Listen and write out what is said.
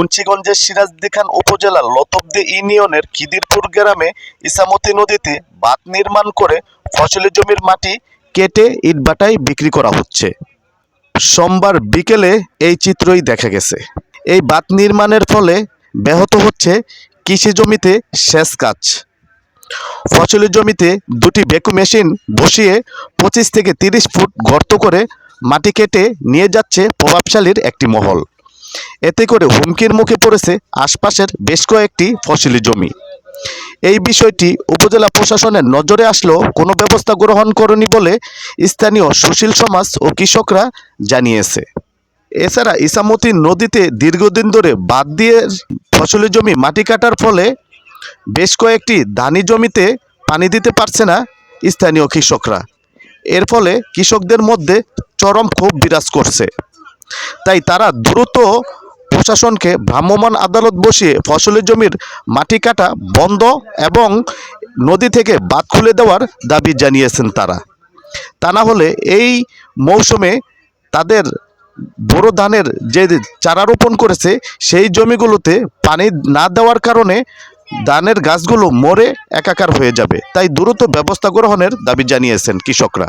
মুন্সিগঞ্জের সিরাজদি খান উপজেলার লতবদী ইউনিয়নের খিদিরপুর গ্রামে ইছামতি নদীতে বাঁধ নির্মাণ করে ফসলি জমির মাটি কেটে ইটভাটায় বিক্রি করা হচ্ছে। সোমবার বিকেলে এই চিত্রই দেখা গেছে। এই বাঁধ নির্মাণের ফলে ব্যাহত হচ্ছে কৃষি জমিতে সেচ কাজ। ফসলি জমিতে দুটি বেকু মেশিন বসিয়ে 25 থেকে 30 ফুট গর্ত করে মাটি কেটে নিয়ে যাচ্ছে প্রভাবশালীর একটি মহল। এতে করে হুমকির মুখে পড়েছে আশপাশের বেশ কয়েকটি ফসলি জমি। এই বিষয়টি উপজেলা প্রশাসনের নজরে আসলেও কোনো ব্যবস্থা গ্রহণ করেনি বলে স্থানীয় সুশীল সমাজ ও কৃষকরা জানিয়েছে। এছাড়া ইছামতি নদীতে দীর্ঘদিন ধরে বাঁধ দিয়ে ফসলি জমি মাটি কাটার ফলে বেশ কয়েকটি ধানি জমিতে পানি দিতে পারছে না স্থানীয় কৃষকরা। এর ফলে কৃষকদের মধ্যে চরম ক্ষোভ বিরাজ করছে। তাই তারা দ্রুত প্রশাসনকে ভ্রাম্যমাণ আদালত বসিয়ে ফসলি জমির মাটি কাটা বন্ধ এবং নদী থেকে বাঁধ খুলে দেওয়ার দাবি জানিয়েছেন তারা। তা না হলে এই মৌসুমে তাদের বোরো ধানের যে চারা রোপণ করেছে সেই জমিগুলোতে পানি না দেওয়ার কারণে ধানের গাছগুলো মরে একাকার হয়ে যাবে। তাই দ্রুত ব্যবস্থা গ্রহণের দাবি জানিয়েছেন কৃষকরা।